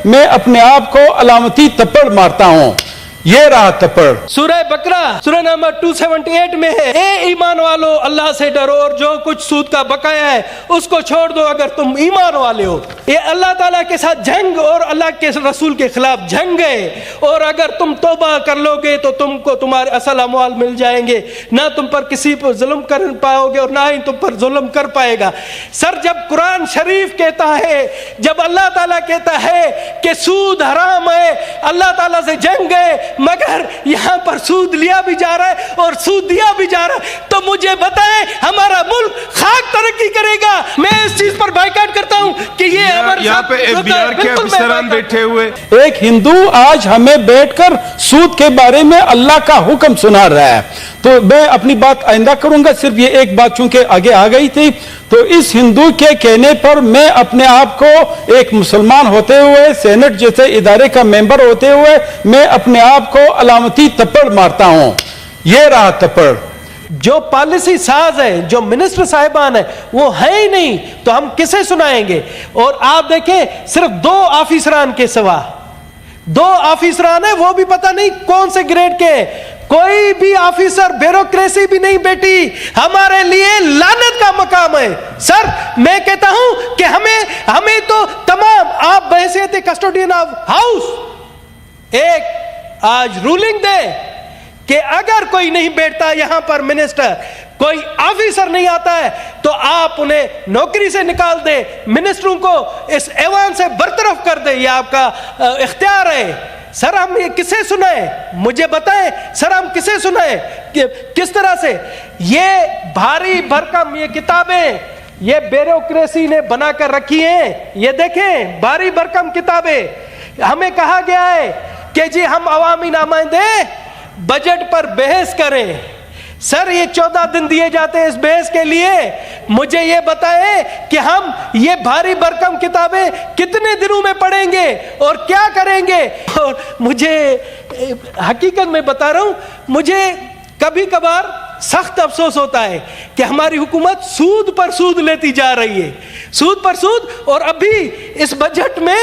میں اپنے آپ کو علامتی تپڑ مارتا ہوں. یہ رہا تپڑ. سورہ بقرہ سورہ نمبر 278 میں ہے، اے ایمان والو اللہ سے ڈرو اور جو کچھ سود کا بقایا ہے اس کو چھوڑ دو اگر تم ایمان والے ہو. یہ اللہ تعالیٰ کے ساتھ جنگ اور اللہ کے رسول کے خلاف جنگ ہے، اور اگر تم توبہ کر لو گے تو تم کو تمہارے اصل اموال مل جائیں گے، نہ تم پر کسی پر ظلم کر پاؤ گے اور نہ ہی تم پر ظلم کر پائے گا. سر جب قرآن شریف کہتا ہے، جب اللہ تعالیٰ کہتا ہے کہ سود حرام ہے، اللہ تعالیٰ سے جنگ ہے، مگر یہاں پر سود لیا بھی جا رہا ہے اور سود دیا بھی جا رہا ہے، تو مجھے بتائیں ہمارا ملک خاک ترقی کرے گا؟ میں اس چیز پر بائیکاٹ کرتا ہوں کہ یہ یہاں پہ FBR کے افسران بیٹھے ہوئے. ایک ہندو آج ہمیں بیٹھ کر سود کے بارے میں اللہ کا حکم سنا رہا ہے. تو میں اپنی بات آئندہ کروں گا، صرف یہ ایک بات چونکہ آگے آ گئی تھی، تو اس ہندو کے کہنے پر میں اپنے آپ کو ایک مسلمان ہوتے ہوئے، سینٹ جیسے ادارے کا ممبر ہوتے ہوئے، میں اپنے آپ کو علامتی تپڑ مارتا ہوں. یہ رہا تپڑ. جو پالیسی ساز ہے، جو منسٹر صاحبان ہیں وہ ہے ہی نہیں، تو ہم کسے سنائیں گے؟ اور آپ دیکھیں صرف 2 آفیسران کے سوا 2 آفیسران ہیں، وہ بھی پتہ نہیں کون سے گریڈ کے. کوئی بھی آفیسر، بیوروکریسی بھی نہیں بیٹی. ہمارے لیے لعنت کا مقام ہے. سر میں کہتا ہوں کہ ہمیں تو تمام، آپ بحیثیت کسٹوڈین آف ہاؤس ایک آج رولنگ دے کہ اگر کوئی نہیں بیٹھتا یہاں پر منسٹر، کوئی آفیسر نہیں آتا ہے، تو آپ انہیں نوکری سے نکال دے، منسٹروں کو اس ایوان سے برطرف کر دے. یہ آپ کا اختیار ہے. سر ہم یہ کسے سنائیں؟ مجھے بتائیں سر، ہم کسے سنائیں؟ کس طرح سے یہ بھاری بھرکم یہ کتابیں یہ بیوروکریسی نے بنا کر رکھی ہیں؟ یہ دیکھیں بھاری بھرکم کتابیں. ہمیں کہا گیا ہے کہ جی ہم عوامی نمائندے بجٹ پر بحث کریں. سر یہ 14 دن دیے جاتے ہیں اس بحث کے لیے. مجھے یہ بتائیں کہ ہم یہ بھاری بھرکم کتابیں کتنے دنوں میں پڑھیں گے اور کیا کریں گے؟ اور مجھے حقیقت میں بتا رہا ہوں، مجھے کبھی کبھار سخت افسوس ہوتا ہے کہ ہماری حکومت سود پر سود لیتی جا رہی ہے، سود پر سود. اور ابھی اس بجٹ میں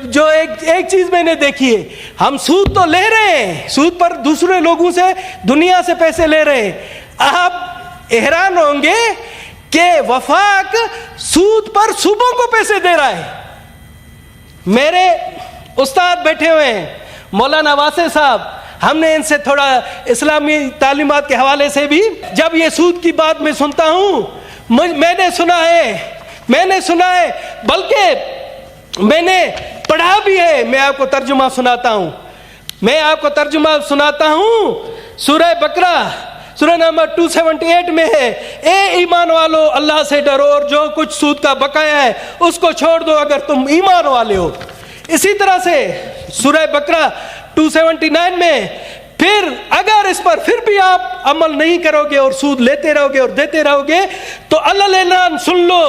جو ایک چیز میں نے دیکھی ہے، ہم سود تو لے رہے ہیں، سود پر دوسرے لوگوں سے، دنیا سے پیسے لے رہے ہیں. آپ حیران ہوں گے کہ وفاق سود پر صوبوں کو پیسے دے رہا ہے. میرے استاد بیٹھے ہوئے ہیں مولانا واسع صاحب، ہم نے ان سے تھوڑا اسلامی تعلیمات کے حوالے سے بھی، جب یہ سود کی بات میں سنتا ہوں، میں نے سنا ہے بلکہ میں نے پڑھا بھی ہے. میں آپ کو ترجمہ سناتا ہوں. سورہ بقرہ سورہ نمبر 278 میں ہے، اے ایمان والو اللہ سے ڈرو اور جو کچھ سود کا بقایا ہے اس کو چھوڑ دو اگر تم ایمان والے ہو. اسی طرح سے سورہ بقرہ 279 میں، پھر اگر اس پر پھر بھی آپ عمل نہیں کرو گے اور سود لیتے رہو گے اور دیتے رہو گے تو اللہ اعلان سن لو،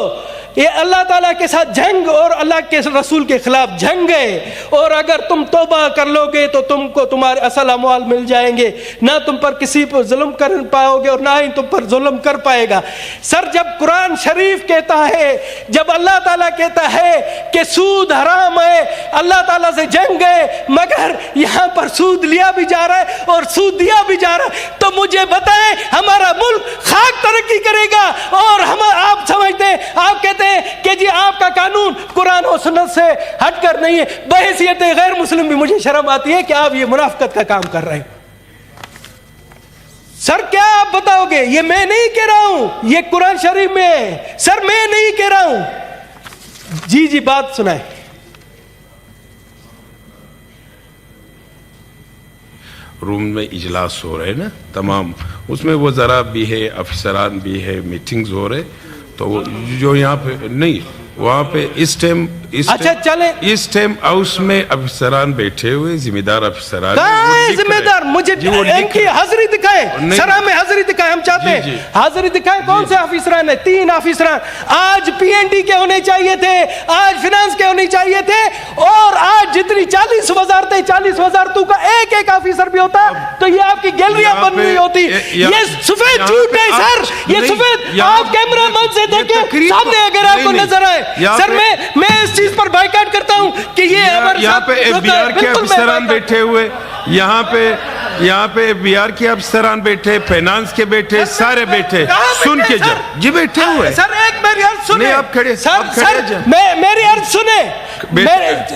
یہ اللہ تعالیٰ کے ساتھ جنگ اور اللہ کے رسول کے خلاف جنگ ہے، اور اگر تم توبہ کر لو گے تو تم کو تمہارے اصل اموال مل جائیں گے، نہ تم پر کسی پر ظلم کر پاؤ گے اور نہ ہی تم پر ظلم کر پائے گا. سر جب قرآن شریف کہتا ہے، جب اللہ تعالیٰ کہتا ہے کہ سود حرام ہے، اللہ تعالیٰ سے جنگ ہے، مگر یہاں پر سود لیا بھی جا رہا ہے اور سود دیا بھی جا رہا ہے، تو مجھے بتائیں ہمارا ملک خاک ترقی کرے گا؟ اور آپ سمجھتے ہیں، آپ کہتے ہیں کہ جی آپ کا قانون قرآن و سنت سے ہٹ کر نہیں ہے. بحیثیت غیر مسلم بھی مجھے شرم آتی ہے کہ آپ یہ منافقت کا کام کر رہے ہیں. سر کیا آپ بتاؤ گے؟ یہ میں نہیں کہہ رہا ہوں، یہ قرآن شریف میں ہے. سر میں نہیں کہہ رہا ہوں. جی بات سنائیں. روم میں اجلاس ہو رہے نا تمام، اس میں وزراء بھی ہے، افسران بھی ہے، میٹنگز ہو رہے، تو جو یہاں پہ نہیں، وہاں پہ اس ٹائم ہاؤس میں افسران بیٹھے ہوئے، ذمہ دار افسران. ذمہ دار مجھے ان کی حاضری دکھائیں. سر ہمیں حاضری دکھائیں، ہم چاہتے ہیں حاضری دکھائیں. کون سے افسران ہیں؟ 3 افسران. آج PND کے ہونے چاہیے تھے، آج فنانس کے ہونے چاہیے تھے، اور آج جتنی 40 وزارتیں، 40 وزارتوں کا ایک افسر بھی ہوتا تو یہ آپ کی گیلریاں بن رہی ہوتی. یہ سفید جھوٹ ہے سر، یہ سفید. آپ کیمرہ مین سے دیکھیں سامنے اگر آپ کو نظر آئے. سر میں اس چیز پر بائیکاٹ کرتا ہوں کہ یہ یہاں پہ ایف بی آر کے افسران بیٹھے ہوئے، یہاں پہ ایف بی آر کے افسران بیٹھے، فائنانس کے بیٹھے، سارے بیٹھے، سن کے جا جی بیٹھے ہوئے. سر ایک میری عرض سنیں. نہیں آپ کھڑے، سر میری عرض سنیں.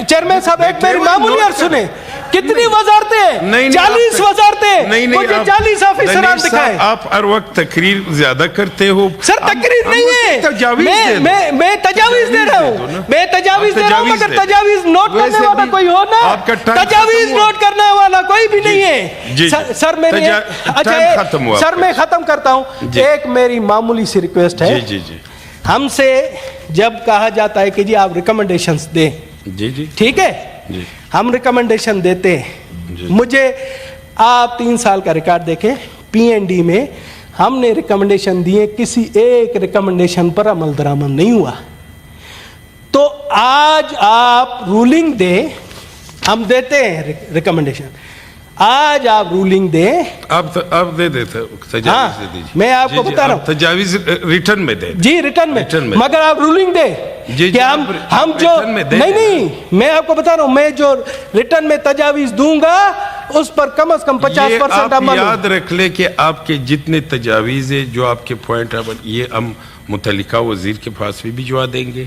چیئرمین صاحب ایک میری معمولی عرض سنیں. کتنی وزارتیں؟ 40 وزارتیں. مجھے 40 آفیسران دکھائیں. آپ ہر وقت تقریر زیادہ کرتے ہو. سر تقریر نہیں ہے، میں تجاویز دے رہا ہوں. میں تجاویز دے رہا ہوں، مگر تجاویز نوٹ کرنے والا کوئی ہو نا. تجاویز نوٹ کرنے والا کوئی بھی نہیں ہے. سر میں ختم کرتا ہوں. ایک میری معمولی سی ریکویسٹ ہے. ہم سے جب کہا جاتا ہے کہ جی آپ ریکمنڈیشنز دیں، ٹھیک ہے، ہم ریکمنڈیشن دیتے ہیں. مجھے آپ 3 سال کا ریکارڈ دیکھیں. پی این ڈی میں ہم نے ریکمنڈیشن دیے، کسی ایک ریکمنڈیشن پر عمل درآمد نہیں ہوا. تو آج آپ رولنگ دیں، ہم دیتے ہیں ریکمنڈیشن. آج آپ رولنگ دیں. آپ دے دیتے تجاویز دے دیجیے. میں آپ کو بتا رہا ہوں تجاویز ریٹرن میں دے. جی ریٹرن میں، مگر آپ رولنگ دیں کہ ہم جو نہیں، میں آپ کو بتا رہا ہوں، میں جو ریٹرن میں تجاویز دوں گا اس پر کم از کم 50% عمل. یاد رکھ لے کہ آپ کے جتنے تجاویز ہیں، جو آپ کے پوائنٹ ہیں، یہ ہم متعلقہ وزیر کے پاس بھی بھجوا دیں گے.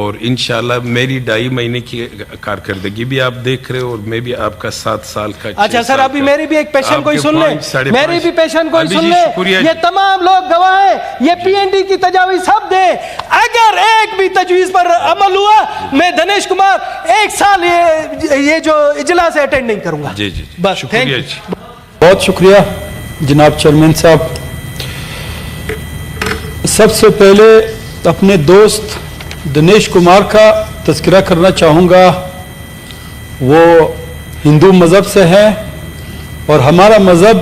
اور انشاءاللہ میری 2.5 مہینے کی کارکردگی بھی آپ دیکھ رہے ہو، اور میں بھی آپ کا 7 سال کا. اچھا سر، ابھی میری بھی ایک پیشن کوئی سن لے، میری بھی پیشن کوئی سن لے. یہ تمام لوگ گواہ ہیں، یہ پی این ڈی کی تجاویز سب دیں. اگر ایک بھی تجویز پر عمل ہوا، میں دنیش کمار 1 سال یہ جو اجلاس ہے اٹینڈ نہیں کروں گا. جی بس شکریہ. بہت شکریہ جناب چیئرمین صاحب. سب سے پہلے اپنے دوست دنیش کمار کا تذکرہ کرنا چاہوں گا. وہ ہندو مذہب سے ہے اور ہمارا مذہب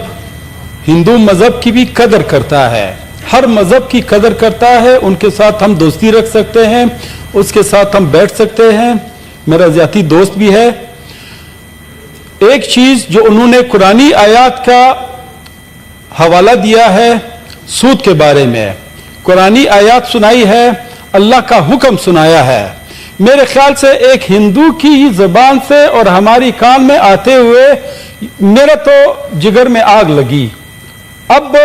ہندو مذہب کی بھی قدر کرتا ہے، ہر مذہب کی قدر کرتا ہے. ان کے ساتھ ہم دوستی رکھ سکتے ہیں، اس کے ساتھ ہم بیٹھ سکتے ہیں، میرا ذاتی دوست بھی ہے. ایک چیز جو انہوں نے قرآنی آیات کا حوالہ دیا ہے سود کے بارے میں، قرآنی آیات سنائی ہے، اللہ کا حکم سنایا ہے. میرے خیال سے ایک ہندو کی زبان سے اور ہماری کان میں آتے ہوئے میرا تو جگر میں آگ لگی. اب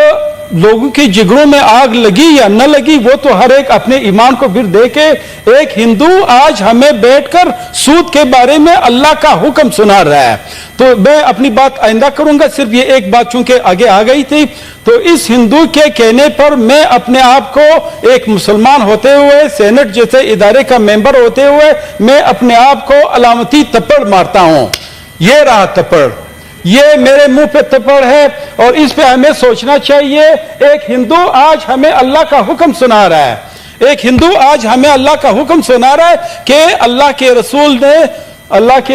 لوگوں کی جگروں میں آگ لگی یا نہ لگی وہ تو ہر ایک اپنے ایمان کو پھر دیکھے. ایک ہندو آج ہمیں بیٹھ کر سود کے بارے میں اللہ کا حکم سنا رہا ہے. تو میں اپنی بات آئندہ کروں گا، صرف یہ ایک بات چونکہ آگے آ گئی تھی. تو اس ہندو کے کہنے پر میں اپنے آپ کو ایک مسلمان ہوتے ہوئے، سینٹ جیسے ادارے کا ممبر ہوتے ہوئے، میں اپنے آپ کو علامتی تپڑ مارتا ہوں. یہ رہا تپڑ، یہ میرے منہ پہ تپڑ ہے اور اس پہ ہمیں سوچنا چاہیے. ایک ہندو آج ہمیں اللہ کا حکم سنا رہا ہے، ایک ہندو آج ہمیں اللہ کا حکم سنا رہا ہے کہ اللہ کے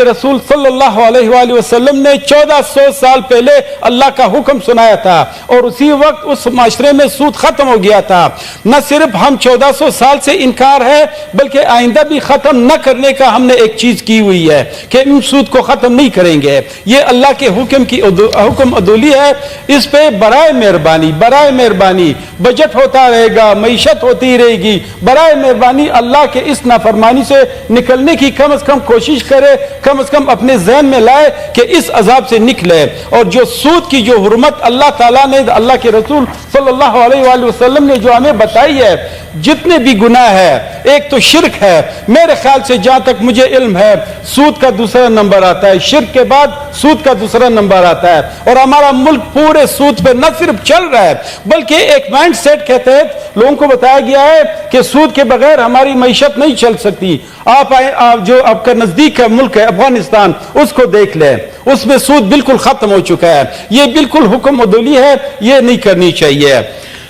رسول صلی اللہ علیہ وآلہ وسلم نے 1400 سال پہلے اللہ کا حکم سنایا تھا اور اسی وقت اس معاشرے میں سود ختم ہو گیا تھا. نہ صرف ہم 1400 سال سے انکار ہے بلکہ آئندہ بھی ختم نہ کرنے کا ہم نے ایک چیز کی ہوئی ہے کہ ان سود کو ختم نہیں کریں گے. یہ اللہ کے حکم عدولی ہے. اس پہ برائے مہربانی بجٹ ہوتا رہے گا، معیشت ہوتی رہے گی. برائے مہربانی اللہ کے اس نافرمانی سے نکلنے کی کم از کم کوشش کرے، کم از کم اپنے ذہن میں لائے کہ اس عذاب سے نکلے. اور جو سود کی جو حرمت اللہ تعالیٰ نے، اللہ کے رسول صلی اللہ علیہ وآلہ وسلم نے جو ہمیں بتائی ہے، جتنے بھی گناہ ہے، ایک تو شرک ہے. میرے خیال سے جہاں تک مجھے علم ہے سود کا دوسرا نمبر آتا ہے، شرک کے بعد سود کا دوسرا نمبر آتا ہے. اور ہمارا ملک پورے سود پہ نہ صرف چل رہا ہے بلکہ ایک مائنڈ سیٹ کے تحت لوگوں کو بتایا گیا ہے کہ سود کے بغیر ہماری معیشت نہیں چل سکتی. آپ جو آپ کا نزدیک کا ملک ہے افغانستان، اس کو دیکھ لیں، اس میں سود بالکل ختم ہو چکا ہے. یہ بالکل حکم عدولی ہے، یہ نہیں کرنی چاہیے.